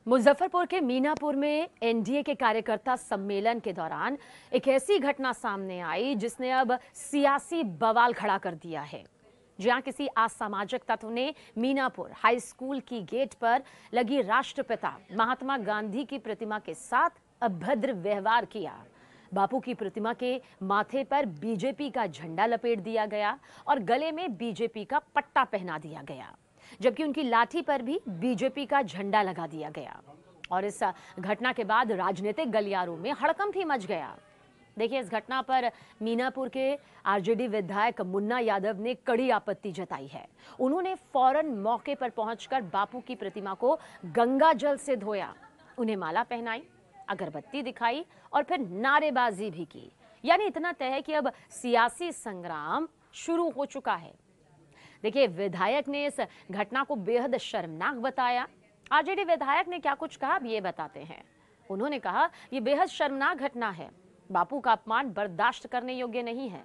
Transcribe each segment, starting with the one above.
मुजफ्फरपुर के मीनापुर में एनडीए के कार्यकर्ता सम्मेलन के दौरान एक ऐसी घटना सामने आई जिसने अब सियासी बवाल खड़ा कर दिया है। जहां किसी असामाजिक तत्व ने मीनापुर हाई स्कूल की गेट पर लगी राष्ट्रपिता महात्मा गांधी की प्रतिमा के साथ अभद्र व्यवहार किया। बापू की प्रतिमा के माथे पर बीजेपी का झंडा लपेट दिया गया और गले में बीजेपी का पट्टा पहना दिया गया, जबकि उनकी लाठी पर भी बीजेपी का झंडा लगा दिया गया। और इस घटना के बाद राजनीतिक गलियारों में हड़कंप ही मच गया। देखिए, इस घटना पर मीनापुर के आरजेडी विधायक मुन्ना यादव ने कड़ी आपत्ति जताई है। उन्होंने फौरन मौके पर पहुंचकर बापू की प्रतिमा को गंगा जल से धोया, उन्हें माला पहनाई, अगरबत्ती दिखाई और फिर नारेबाजी भी की। यानी इतना तय है कि अब सियासी संग्राम शुरू हो चुका है। देखिए, विधायक ने इस घटना को बेहद शर्मनाक बताया। आरजेडी विधायक ने क्या कुछ कहा, अब ये बताते हैं। उन्होंने कहा, ये बेहद शर्मनाक घटना है। बापू का अपमान बर्दाश्त करने योग्य नहीं है।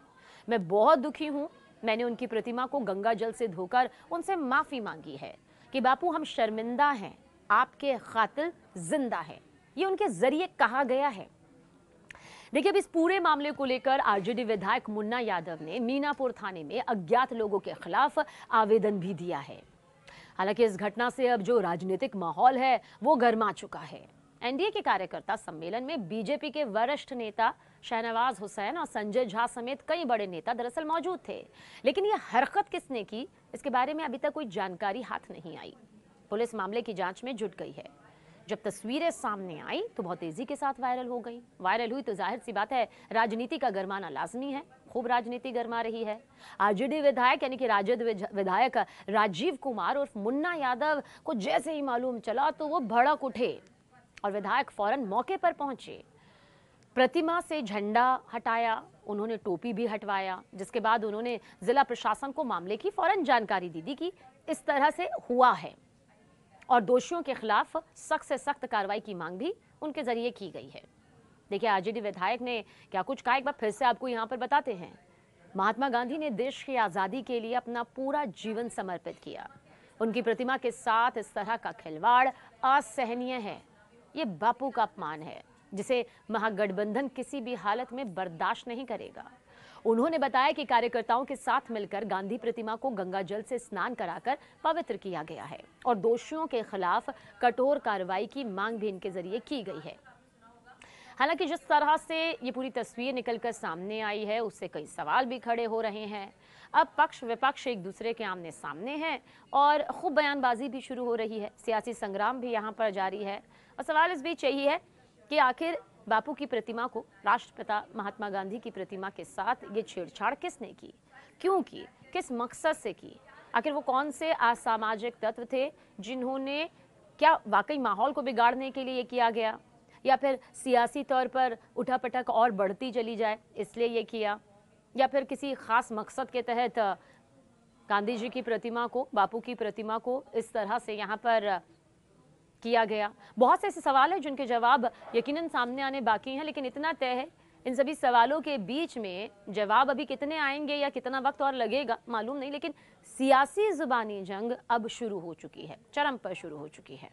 मैं बहुत दुखी हूं। मैंने उनकी प्रतिमा को गंगा जल से धोकर उनसे माफी मांगी है कि बापू हम शर्मिंदा हैं, आपके खातिल जिंदा है। ये उनके जरिए कहा गया है। देखिए, अब इस पूरे मामले को लेकर आरजेडी विधायक मुन्ना यादव ने मीनापुर थाने में अज्ञात लोगों के खिलाफ आवेदन भी दिया है। हालांकि इस घटना से अब जो राजनीतिक माहौल है वो गर्मा चुका है। एनडीए के कार्यकर्ता सम्मेलन में बीजेपी के वरिष्ठ नेता शहनवाज हुसैन और संजय झा समेत कई बड़े नेता दरअसल मौजूद थे, लेकिन ये हरकत किसने की, इसके बारे में अभी तक कोई जानकारी हाथ नहीं आई। पुलिस मामले की जांच में जुट गई है। जब तस्वीरें सामने आई तो बहुत तेजी के साथ वायरल हो गई। वायरल हुई तो जाहिर सी बात है राजनीति का गरमाना लाजमी है। खूब राजनीति गरमा रही है। आरजेडी विधायक यानी कि राजद विधायक राजीव कुमार और मुन्ना यादव को जैसे ही मालूम चला तो वो भड़क उठे और विधायक फौरन मौके पर पहुंचे। प्रतिमा से झंडा हटाया, उन्होंने टोपी भी हटवाया, जिसके बाद उन्होंने जिला प्रशासन को मामले की फौरन जानकारी दी कि इस तरह से हुआ है और दोषियों के खिलाफ सख्त से सख्त कार्रवाई की मांग भी उनके जरिए की गई है। देखिए, आरजेडी विधायक ने क्या कुछ कहा, एक बार फिर से आपको यहाँ पर बताते हैं। महात्मा गांधी ने देश की आज़ादी के लिए अपना पूरा जीवन समर्पित किया। उनकी प्रतिमा के साथ इस तरह का खिलवाड़ असहनीय है। ये बापू का अपमान है जिसे महागठबंधन किसी भी हालत में बर्दाश्त नहीं करेगा। उन्होंने बताया कि कार्यकर्ताओं के साथ मिलकर गांधी प्रतिमा को गंगा जल से स्नान कराकर पवित्र किया गया है और दोषियों के खिलाफ कठोर कार्रवाई की मांग भी इनके जरिए की गई है। हालांकि जिस तरह से ये पूरी तस्वीर निकलकर सामने आई है उससे कई सवाल भी खड़े हो रहे हैं। अब पक्ष विपक्ष एक दूसरे के आमने सामने हैं और खूब बयानबाजी भी शुरू हो रही है। सियासी संग्राम भी यहाँ पर जारी है और सवाल इस बीच यही है कि आखिर बापू की प्रतिमा को, राष्ट्रपिता महात्मा गांधी की प्रतिमा के साथ ये छेड़छाड़ किसने की, क्यों की, किस मकसद से की? आखिर वो कौन से असामाजिक तत्व थे जिन्होंने, क्या वाकई माहौल को बिगाड़ने के लिए ये किया गया, या फिर सियासी तौर पर उठापटक और बढ़ती चली जाए इसलिए ये किया, या फिर किसी खास मकसद के तहत गांधी जी की प्रतिमा को, बापू की प्रतिमा को इस तरह से यहाँ पर किया गया? बहुत से ऐसे सवाल हैं जिनके जवाब यकीनन सामने आने बाकी हैं, लेकिन इतना तय है इन सभी सवालों के बीच में जवाब अभी कितने आएंगे या कितना वक्त और लगेगा मालूम नहीं, लेकिन सियासी जुबानी जंग अब शुरू हो चुकी है, चरम पर शुरू हो चुकी है।